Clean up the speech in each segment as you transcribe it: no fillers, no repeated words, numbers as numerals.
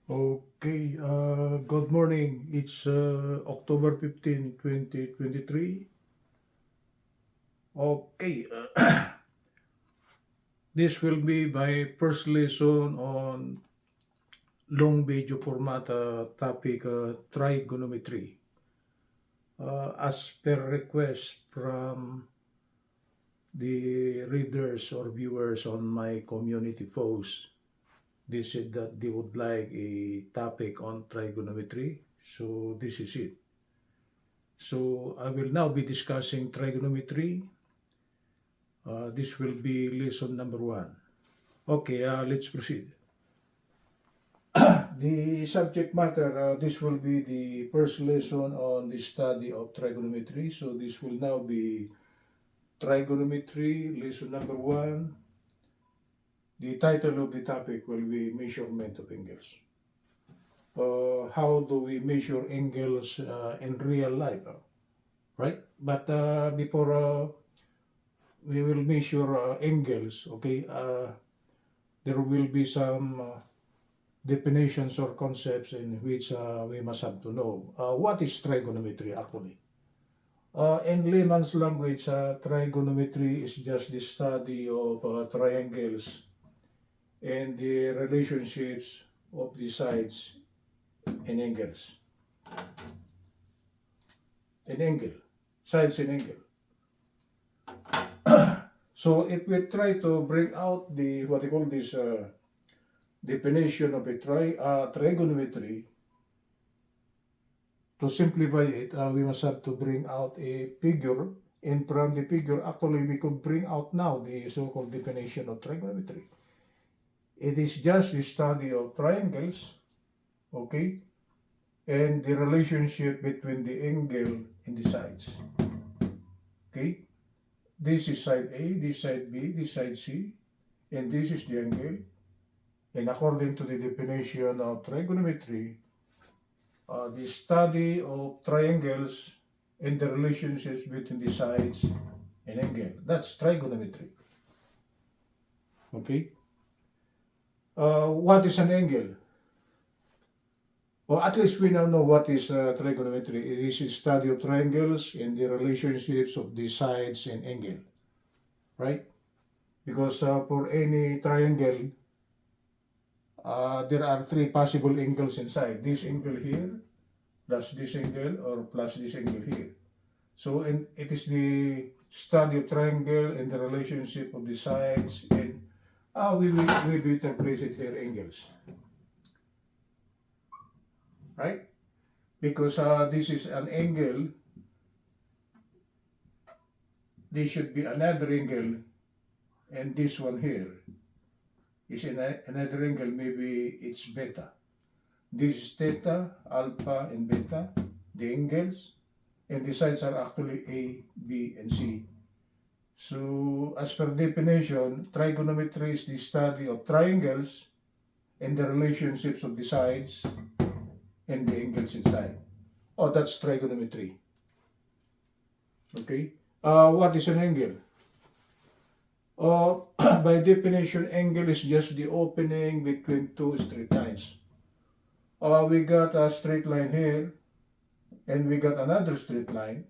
Okay, good morning. It's October 15, 2023. Okay, this will be my first lesson on long video format topic trigonometry. As per request from the readers or viewers on my community post, they said that they would like a topic on trigonometry. So this is it. So I will now be discussing trigonometry. This will be lesson number 1. Okay, let's proceed. The subject matter, this will be the first lesson on the study of trigonometry. So this will now be trigonometry, lesson number 1. The title of the topic will be measurement of angles. How do we measure angles in real life? Right? But before we will measure angles, okay, there will be some definitions or concepts in which we must have to know. What is trigonometry actually? In layman's language, trigonometry is just the study of triangles and the relationships of the sides and angles. An angle, sides and angle. So if we try to bring out the what they call this definition of a trigonometry, to simplify it, we must have to bring out a figure, and from the figure, actually, we could bring out now the so-called definition of trigonometry. It is just the study of triangles, okay, and the relationship between the angle and the sides, okay. This is side A, this side B, this side C, and this is the angle. And according to the definition of trigonometry, the study of triangles and the relationships between the sides and angle. That's trigonometry. Okay? What is an angle? Well, at least we now know what is trigonometry. It is a study of triangles and the relationships of the sides and angle. Right? Because for any triangle, there are 3 possible angles inside. This angle here, plus this angle, or plus this angle here. So it is the study of triangle and the relationship of the sides, and we better place it here, angles. Right? Because this is an angle, this should be another angle, and this one here is another angle, maybe it's beta. This is theta, alpha, and beta, the angles, and the sides are actually A, B, and C. So, as per definition, trigonometry is the study of triangles and the relationships of the sides and the angles inside. Oh, that's trigonometry. Okay. What is an angle? By definition, angle is just the opening between 2 straight lines. We got a straight line here, and we got another straight line,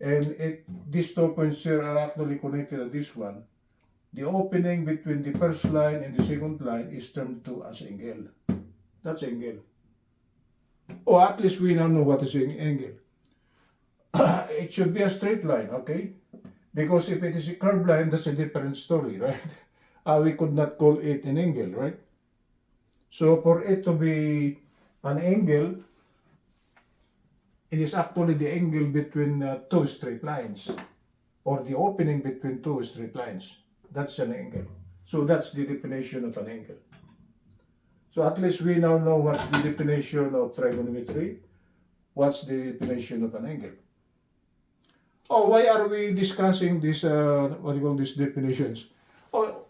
and these 2 points here are actually connected to this one. The opening between the first line and the second line is termed to as angle. That's angle. Or at least we now know what is an angle. It should be a straight line, okay? Because if it is a curved line, that's a different story, right? We could not call it an angle, right? So for it to be an angle, it is actually the angle between 2 straight lines, or the opening between 2 straight lines. That's an angle. So that's the definition of an angle. So at least we now know what's the definition of trigonometry. What's the definition of an angle? Oh, why are we discussing this, what do you call these definitions? Oh,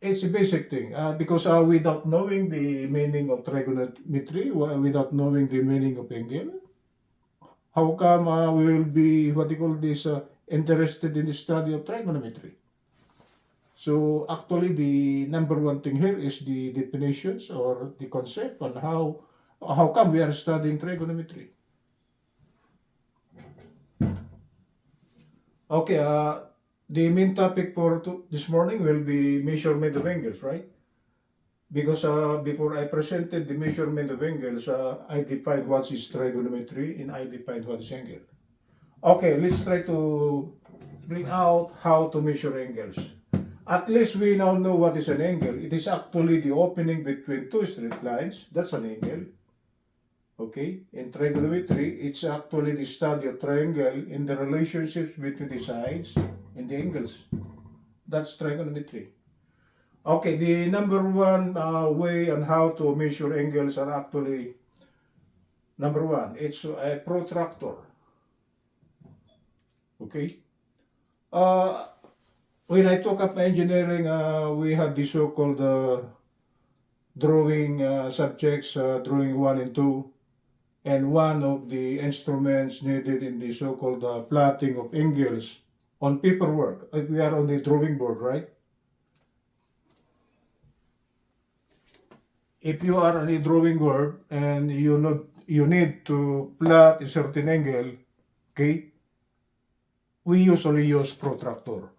it's a basic thing. Because without knowing the meaning of trigonometry, without knowing the meaning of angle, how come we will be, what do you call this, interested in the study of trigonometry? So actually the number one thing here is the definitions or the concept on how come we are studying trigonometry. Okay, the main topic for this morning will be measurement of angles, right? Because before I presented the measurement of angles, I defined what is trigonometry and I defined what is angle. Okay, let's try to bring out how to measure angles. At least we now know what is an angle. It is actually the opening between two straight lines. That's an angle. Okay, in trigonometry, it's actually the study of triangle in the relationships between the sides and the angles. That's trigonometry. Okay, the number one way on how to measure angles are actually, number one, it's a protractor. Okay? Uh, when I took up engineering, we had the so-called drawing subjects, drawing 1 and 2. And one of the instruments needed in the so-called plotting of angles on paperwork. We are on the drawing board, right? If you are on a drawing board and you need to plot a certain angle, okay, we usually use protractor.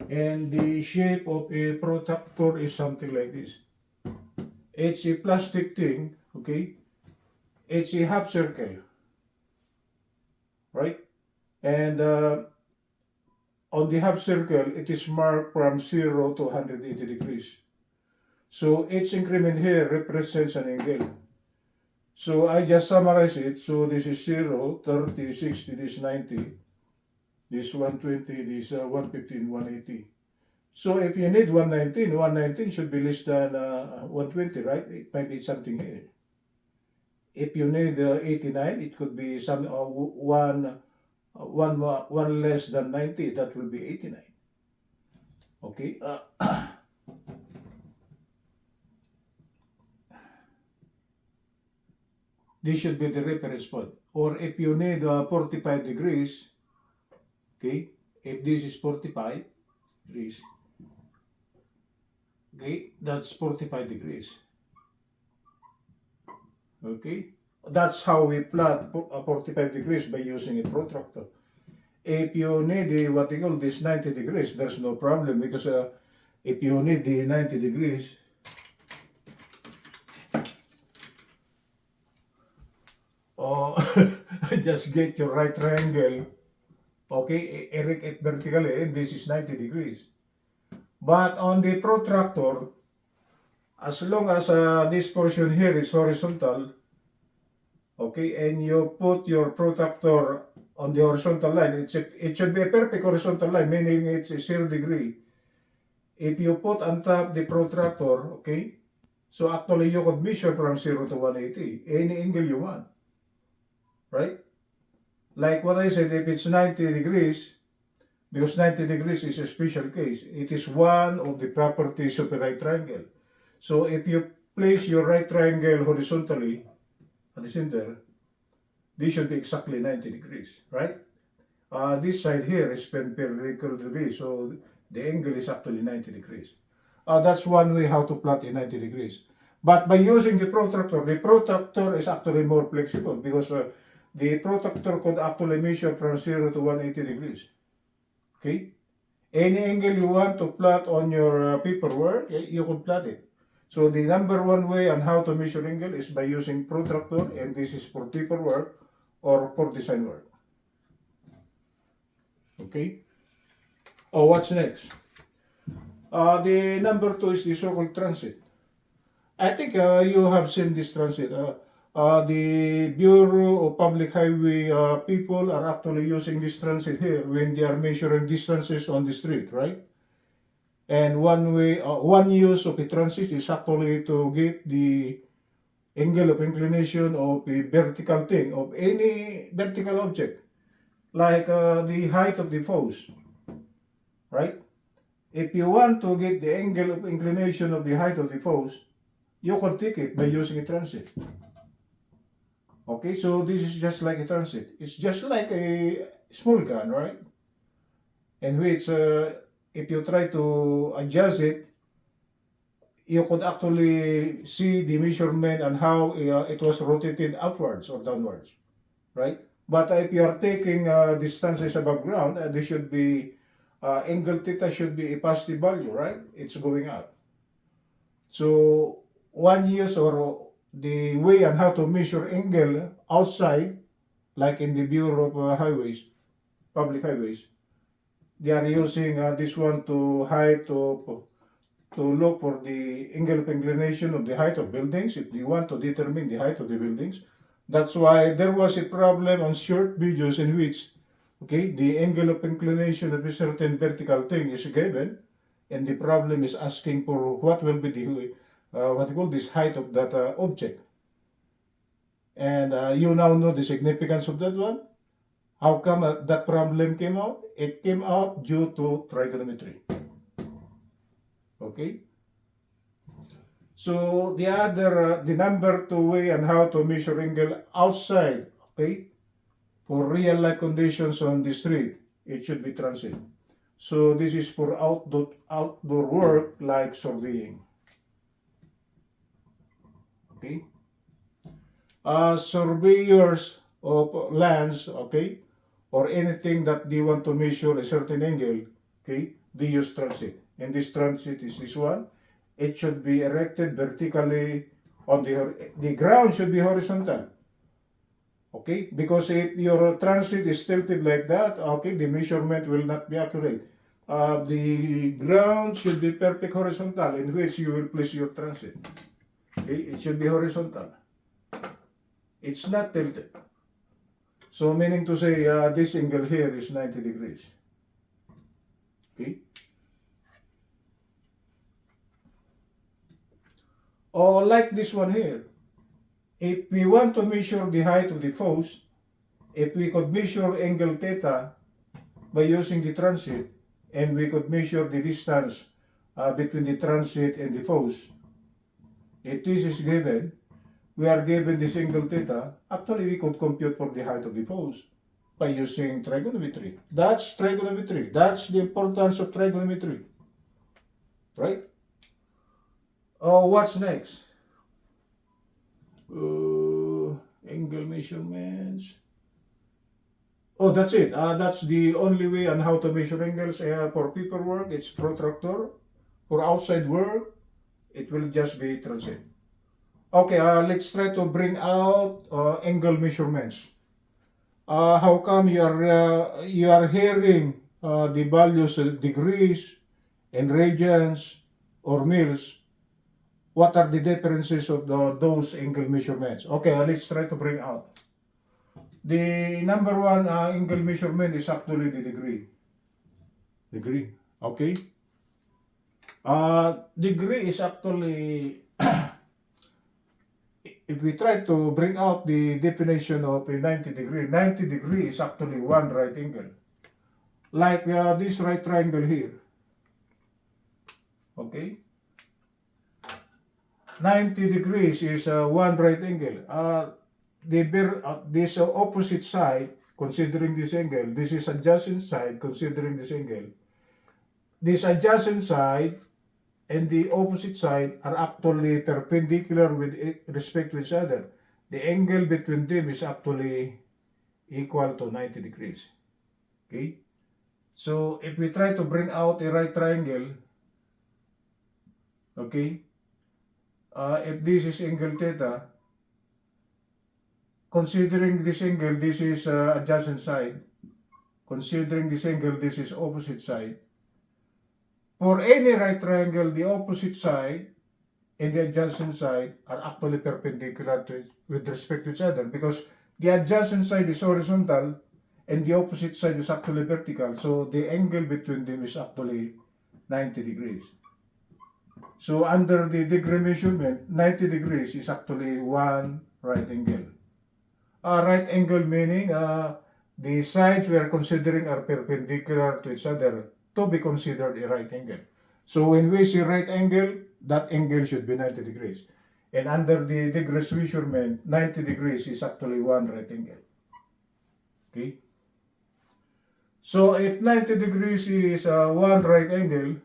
And the shape of a protractor is something like this. It's a plastic thing, okay? It's a half circle, right? And on the half circle, it is marked from 0 to 180 degrees. So each increment here represents an angle. So I just summarize it. So this is 0, 30, 60, this is 90, this 120, this 115, 180. So if you need 119, 119 should be less than 120, right? It might be something here. If you need 89, it could be some one less than 90, that will be 89. Okay. This should be the reference point. Or if you need 45 degrees, okay, if this is 45 degrees, okay, that's 45 degrees. Okay, that's how we plot 45 degrees by using a protractor. If you need what they call this 90 degrees, there's no problem because if you need the 90 degrees, just get your right triangle, okay, erect it vertically, and this is 90 degrees. But on the protractor, as long as this portion here is horizontal, okay, and you put your protractor on the horizontal line, it should be a perfect horizontal line, meaning it's a 0 degree. If you put on top the protractor, okay, so actually you could measure from 0 to 180, any angle you want, right? Like what I said, if it's 90 degrees, because 90 degrees is a special case, it is one of the properties of a right triangle. So if you place your right triangle horizontally at the center, this should be exactly 90 degrees, right? This side here is perpendicular degrees, so the angle is actually 90 degrees. That's one way how to plot in 90 degrees. But by using the protractor is actually more flexible because the protractor could actually measure from 0 to 180 degrees. Okay? Any angle you want to plot on your paperwork, you could plot it. So the number one way on how to measure angle is by using protractor, and this is for paperwork or for design work. Okay? Oh, what's next? The number two is the so-called transit. I think you have seen this transit. The Bureau of Public Highway people are actually using this transit here when they are measuring distances on the street, right? And one use of a transit is actually to get the angle of inclination of a vertical thing, of any vertical object, like the height of the post, right? If you want to get the angle of inclination of the height of the post, you can take it by using a transit. Okay, so this is just like a transit. It's just like a small gun, right? In which if you try to adjust it, you could actually see the measurement and how it was rotated upwards or downwards, right? But if you are taking distances above ground, this should be, angle theta should be a positive value, right? It's going up. So one use or the way on how to measure angle outside, like in the Bureau of Highways, public highways, they are using this one to height to look for the angle of inclination of the height of buildings if they want to determine the height of the buildings. That's why there was a problem on short videos in which, okay, the angle of inclination of a certain vertical thing is given, and the problem is asking for what will be the what you call this height of that object. And you now know the significance of that one. How come that problem came out? It came out due to trigonometry. Okay. So the other, the number two way and how to measure angle outside, okay, for real life conditions on the street, it should be transit. So this is for outdoor work like surveying. Okay. Surveyors of lands, okay, or anything that they want to measure a certain angle, okay, they use transit. And this transit is this one. It should be erected vertically on the ground should be horizontal. Okay, because if your transit is tilted like that, okay, the measurement will not be accurate. The ground should be perfect horizontal in which you will place your transit. Okay, it should be horizontal. It's not tilted. So meaning to say this angle here is 90 degrees. Okay. Or like this one here. If we want to measure the height of the post, if we could measure angle theta by using the transit, and we could measure the distance between the transit and the post, if this is given, we are given this angle theta, actually we could compute for the height of the post by using trigonometry. That's trigonometry. That's the importance of trigonometry. Right? Oh, what's next? Angle measurements. Oh, that's it. That's the only way on how to measure angles for paperwork. It's protractor. For outside work, it will just be transit. Okay, let's try to bring out angle measurements. How come you are hearing the values degrees and radians or mils? What are the differences of those angle measurements? Okay, let's try to bring out. The number one angle measurement is actually the degree. Degree, okay? Degree is actually, if we try to bring out the definition of a 90 degree is actually one right angle. Like this right triangle here. Okay? 90 degrees is one right angle. This opposite side, considering this angle, this is adjacent side, considering this angle. This adjacent side and the opposite side are actually perpendicular with respect to each other. The angle between them is actually equal to 90 degrees. Okay? So if we try to bring out a right triangle, okay, if this is angle theta, considering this angle, this is adjacent side. Considering this angle, this is opposite side. For any right triangle, the opposite side and the adjacent side are actually perpendicular to it with respect to each other, because the adjacent side is horizontal and the opposite side is actually vertical. So the angle between them is actually 90 degrees. So under the degree measurement, 90 degrees is actually one right angle. Right angle meaning the sides we are considering are perpendicular to each other to be considered a right angle. So when we see right angle, that angle should be 90 degrees. And under the degrees measurement, 90 degrees is actually one right angle. Okay? So if 90 degrees is one right angle,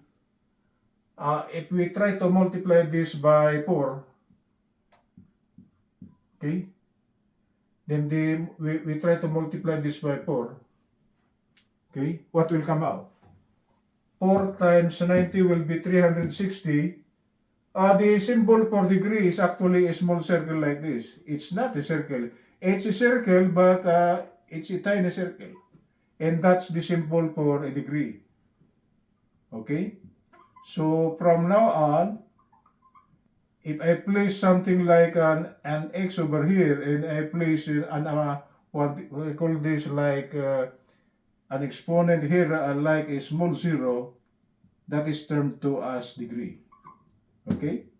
if we try to multiply this by 4, okay, then we try to multiply this by 4, okay, what will come out? 4 times 90 will be 360. The symbol for degree is actually a small circle like this. It's not a circle. It's a circle, but it's a tiny circle. And that's the symbol for a degree. Okay? So from now on, if I place something like an x over here, and I place what we call this like an exponent here, like a small zero, that is termed to as degree. Okay?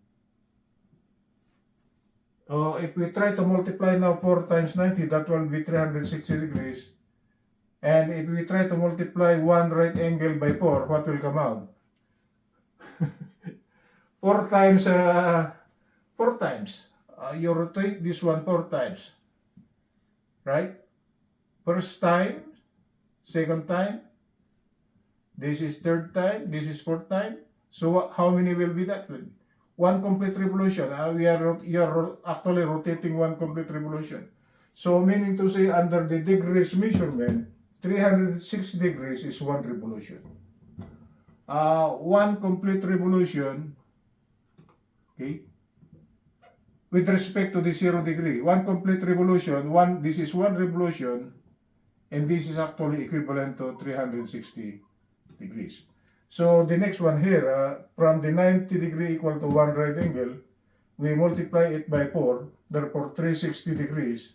If we try to multiply now 4 times 90, that will be 360 degrees. And if we try to multiply one right angle by 4, what will come out? 4 times, 4 times. You rotate this one 4 times. Right? First time, second time, this is third time, this is fourth time. So how many will be that? One complete revolution. You are actually rotating one complete revolution. So meaning to say, under the degrees measurement, 360 degrees is one revolution. One complete revolution, okay, with respect to the 0 degree. One complete revolution, this is one revolution, and this is actually equivalent to 360 degrees. So the next one here, from the 90 degree equal to one right angle, we multiply it by 4, therefore 360 degrees.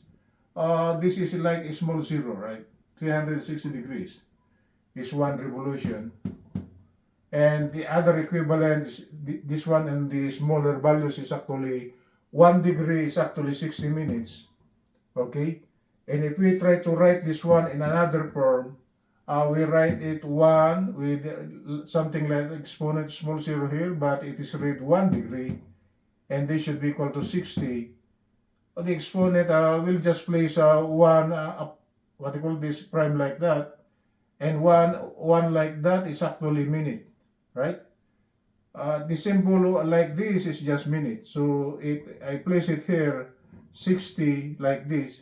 This is like a small zero, right? 360 degrees is one revolution. And the other equivalent, this one and the smaller values is actually 1 degree is actually 60 minutes. Okay? And if we try to write this one in another form, we write it 1 with something like exponent small zero here, but it is read 1 degree, and this should be equal to 60. The exponent will just place 1, what you call this, prime like that, and 1 like that is actually minute, right? The symbol like this is just minute. So if I place it here, 60 like this,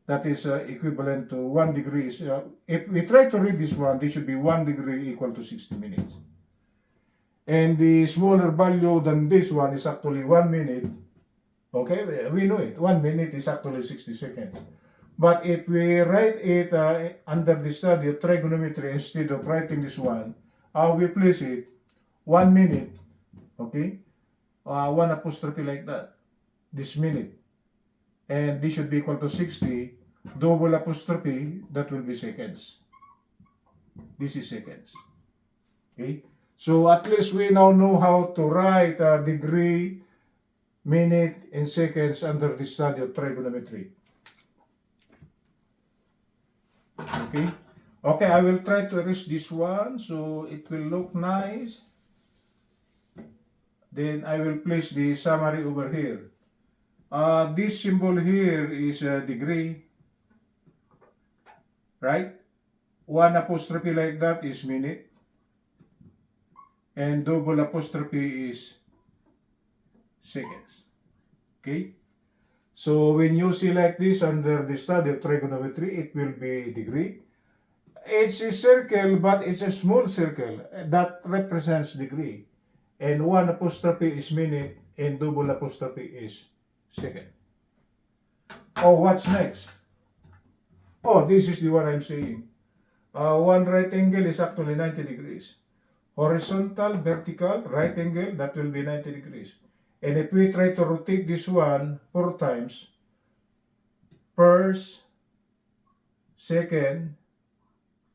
that is equivalent to 1 degree. If we try to read this one, this should be 1 degree equal to 60 minutes. And the smaller value than this one is actually 1 minute. Okay, we know it. 1 minute is actually 60 seconds. But if we write it under the study of trigonometry instead of writing this one, we place it 1 minute, okay, 1 apostrophe like that, this minute. And this should be equal to 60, double apostrophe, that will be seconds. This is seconds. Okay? So at least we now know how to write degree, minute, and seconds under the study of trigonometry. Okay? Okay, I will try to erase this one so it will look nice. Then I will place the summary over here. This symbol here is a degree, right? 1 apostrophe like that is minute, and double apostrophe is seconds. Okay? So when you see like this under the study of trigonometry, it will be degree. It's a circle, but it's a small circle that represents degree. And 1 apostrophe is minute, and double apostrophe is second. Oh, what's next? Oh, this is the one I'm saying. One right angle is actually 90 degrees. Horizontal, vertical, right angle, that will be 90 degrees. And if we try to rotate this one 4 times, first, second,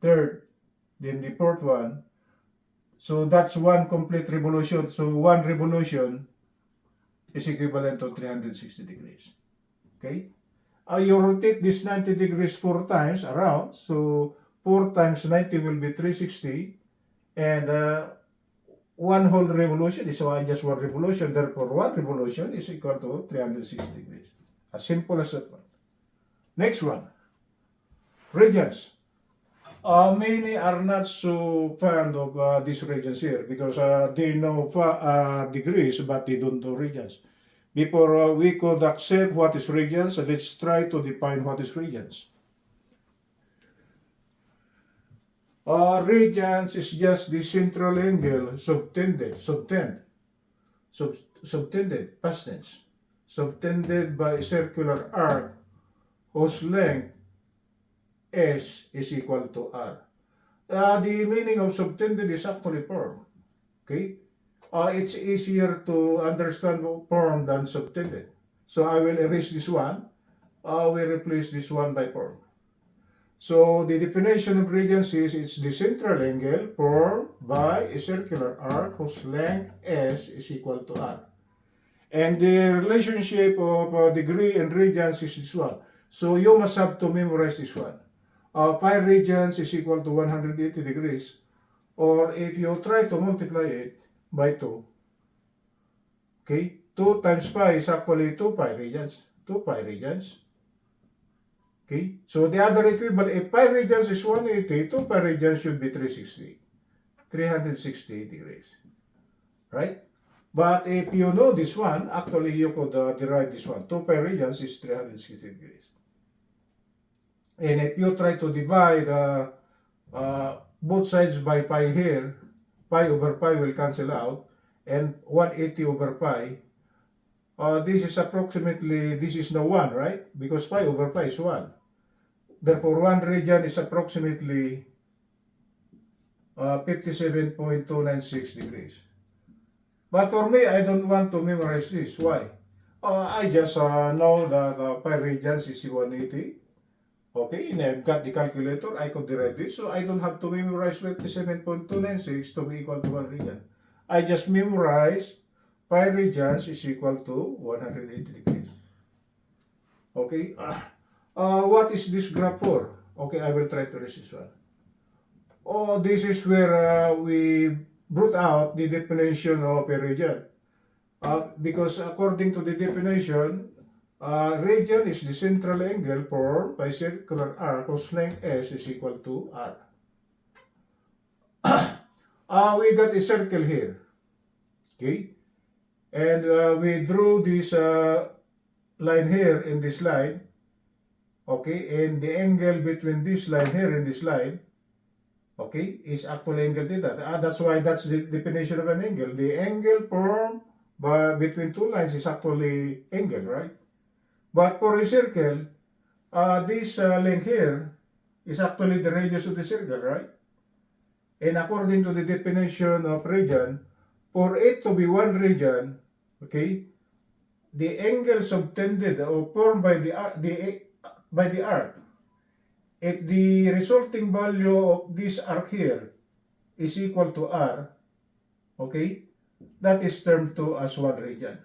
third, then the fourth one, so that's 1 complete revolution. So 1 revolution is equivalent to 360 degrees. Okay? You rotate this 90 degrees 4 times around. So 4 times 90 will be 360. And 1 whole revolution is just 1 revolution. Therefore, 1 revolution is equal to 360 degrees. As simple as that one. Next one. Radians. Many are not so fond of these regions here because they know degrees but they don't know regions. Before we could accept what is regions, let's try to define what is regions. Regions is just the central angle subtended, past tense, subtended by a circular arc whose length S is equal to R. The meaning of subtended is actually form. Okay? It's easier to understand form than subtended. So I will erase this one. We replace this one by form. So the definition of regions is it's the central angle formed by a circular arc whose length S is equal to R. And the relationship of degree and regions is this one. So you must have to memorize this one. Pi regions is equal to 180 degrees. Or if you try to multiply it by 2, okay, 2 times pi is actually 2 pi regions. 2 pi regions. Okay, so the other equivalent, if pi regions is 180, 2 pi regions should be 360 degrees. Right? But if you know this one, actually you could derive this one. 2 pi regions is 360 degrees. And if you try to divide both sides by pi here, pi over pi will cancel out, and 180 over pi, this is approximately, this is now 1, right? Because pi over pi is 1. Therefore, 1 region is approximately 57.296 degrees. But for me, I don't want to memorize this. Why? I just know that pi regions is 180. Okay, and I've got the calculator, I could derive this, so I don't have to memorize 57.296 to be equal to 1 region. I just memorize pi regions is equal to 180 degrees. Okay, what is this graph for? Okay, I will try to erase this one. This is where we brought out the definition of a region. Because according to the definition, region is the central angle formed by circular arc whose length S is equal to R. We got a circle here. Okay? And we drew this line here in this line. Okay? And the angle between this line here and this line, okay, is actually angle theta. That's why that's the definition of an angle. The angle formed between two lines is actually angle, right? But for a circle, this length here is actually the radius of the circle, right? And according to the definition of region, for it to be one region, okay, the angle subtended or formed by the arc, if the resulting value of this arc here is equal to R, okay, that is termed to as one region.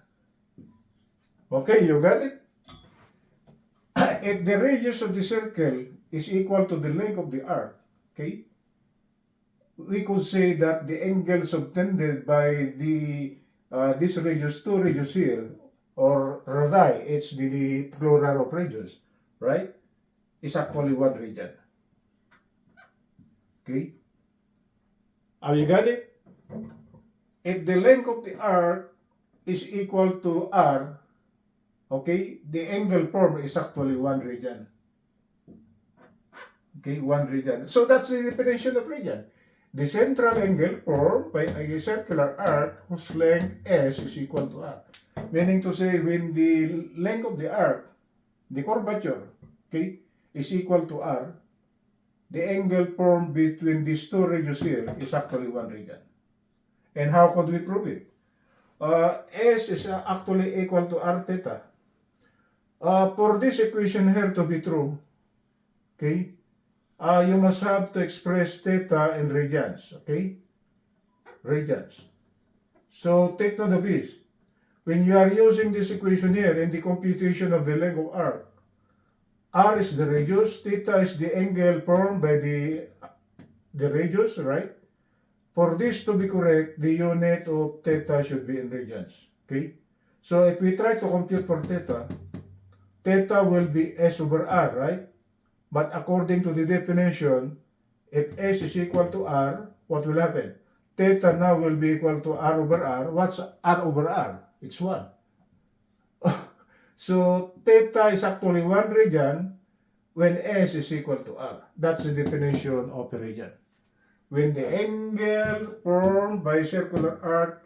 Okay, you got it? If the radius of the circle is equal to the length of the arc, okay, we could say that the angle subtended by the this radius, two radius here, or radii, it's the plural of radius, right, is actually one region. Okay? You got it? If the length of the arc is equal to R, okay, the angle formed is actually one region. Okay, one region. So that's the definition of region. The central angle formed by a circular arc whose length S is equal to R. Meaning to say, when the length of the arc, the curvature, okay, is equal to R, the angle formed between these two radius here is actually one region. And how could we prove it? S is actually equal to R theta. For this equation here to be true, okay, you must have to express theta in radians, okay? Radians. So take note of this. When you are using this equation here in the computation of the length of arc, R is the radius, theta is the angle formed by the radius, right? For this to be correct, the unit of theta should be in radians, okay? So if we try to compute for theta, theta will be S over R, right? But according to the definition, If S is equal to R, what will happen? Theta now will be equal to R over R. What's R over R? It's 1. So theta is actually 1 radian when S is equal to R. That's the definition of a radian. When the angle formed by circular arc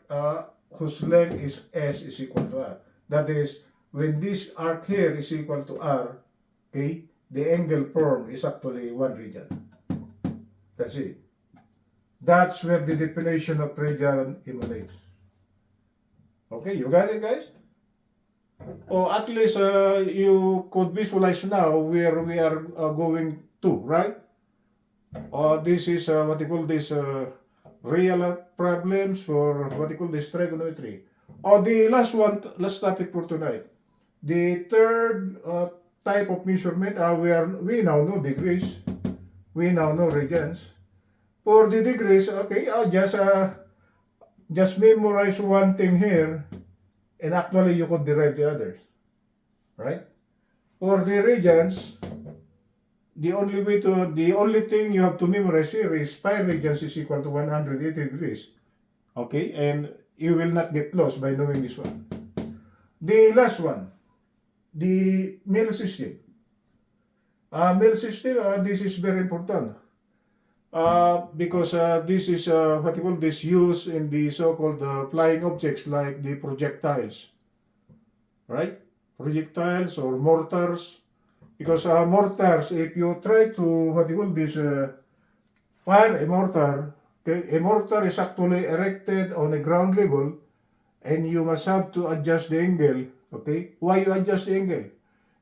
whose length is S is equal to R. That is, when this arc here is equal to R, okay, the angle formed is actually 1 radian. That's it. That's where the definition of radian emanates. Okay, you got it, guys? Or at least you could visualize now where we are going to, right? This is what you call this real problems for what you call this trigonometry. The last topic for tonight. The third type of measurement, we now know degrees, we now know radians. For the degrees, okay, just memorize one thing here, and actually you could derive the others, right? For the radians, the only thing you have to memorize here is pi radians is equal to 180 degrees, okay? And you will not get lost by knowing this one. The last one, the mil system. Mil system, this is very important. Because this is what you call this used in the so-called flying objects like the projectiles, right? Projectiles or mortars. Because mortars, if you try to what you call this fire a mortar, okay, a mortar is actually erected on a ground level, and you must have to adjust the angle. Okay, why you adjust the angle?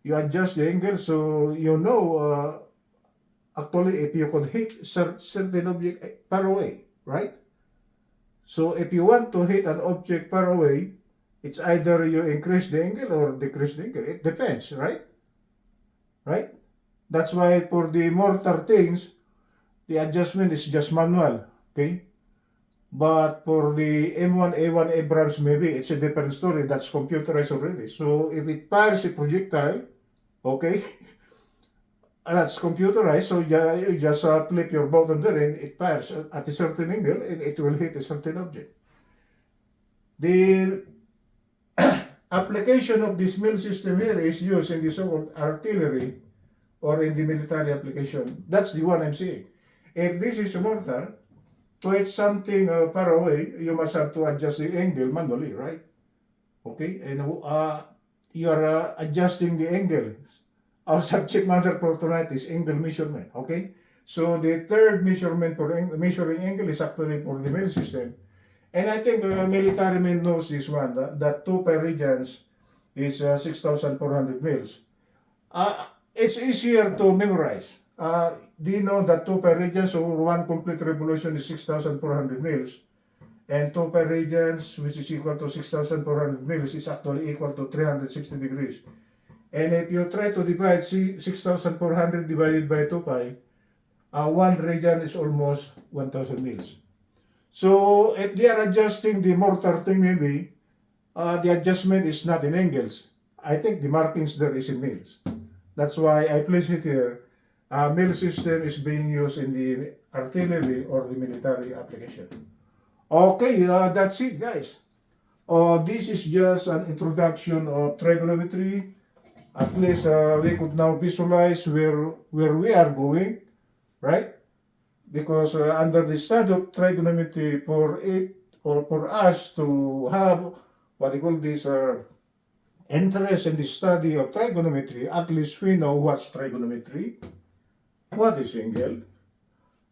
You adjust the angle so you know. Actually, if you could hit certain object far away, right? So if you want to hit an object far away, it's either you increase the angle or decrease the angle. It depends, right? Right? That's why for the mortar things, the adjustment is just manual, okay? But for the M1, A1 Abrams, maybe it's a different story. That's computerized already. So if it fires a projectile, okay, that's computerized, so you just flip your button there and it fires at a certain angle and it will hit a certain object. The application of this mil system here is used in the so-called artillery or in the military application. That's the one I'm saying. If this is a mortar, to hit something far away, you must have to adjust the angle manually, right? Okay, and you are adjusting the angle. Our subject matter for tonight is angle measurement, okay? So the third measurement for measuring angle is actually for the mil system. And I think military man knows this one, that 2 pi radians is 6,400 mils. It's easier to memorize. Do you know that 2 pi radians or one complete revolution is 6,400 mils? And 2 pi radians, which is equal to 6,400 mils, is actually equal to 360 degrees. And if you try to divide 6,400 divided by 2 pi, 1 radian is almost 1,000 mils. So if they are adjusting the mortar thing, maybe the adjustment is not in angles. I think the markings there is in mils. That's why I place it here. Mil system is being used in the artillery or the military application. Okay, that's it, guys. This is just an introduction of trigonometry. At least we could now visualize where we are going, right? Because under the study of trigonometry, for us to have what we call this interest in the study of trigonometry, at least we know what's trigonometry, what is angle,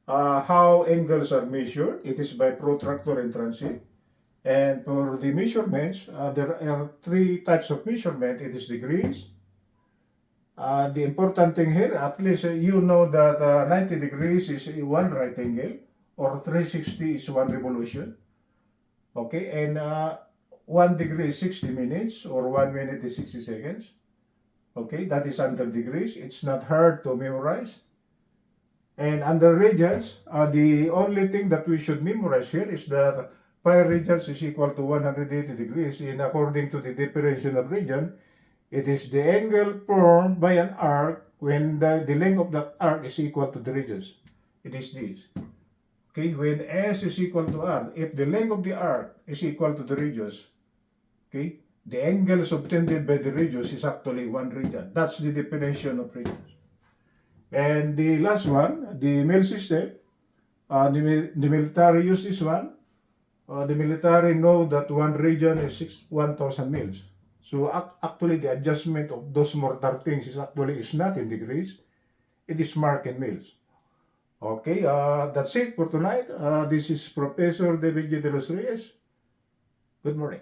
how angles are measured. It is by protractor and transit. And for the measurements, there are 3 types of measurement. It is degrees. The important thing here, at least you know that 90 degrees is 1 right angle, or 360 is 1 revolution. Okay, and 1 degree is 60 minutes, or 1 minute is 60 seconds. Okay, that is under degrees. It's not hard to memorize. And under radians, the only thing that we should memorize here is that pi radians is equal to 180 degrees, and according to the definition of radian, it is the angle formed by an arc when the length of that arc is equal to the radius. it is this. Okay, when S is equal to R, if the length of the arc is equal to the radius, okay, the angles obtained by the radius is actually 1 radian. That's the definition of radius. And the last one, the mil system, the military use this one. The military know that 1 radian is 1,000 mils. So actually the adjustment of those mortar things is not in degrees, it is marked in mils. Okay, that's it for tonight. This is Professor David G. De Los Reyes. Good morning.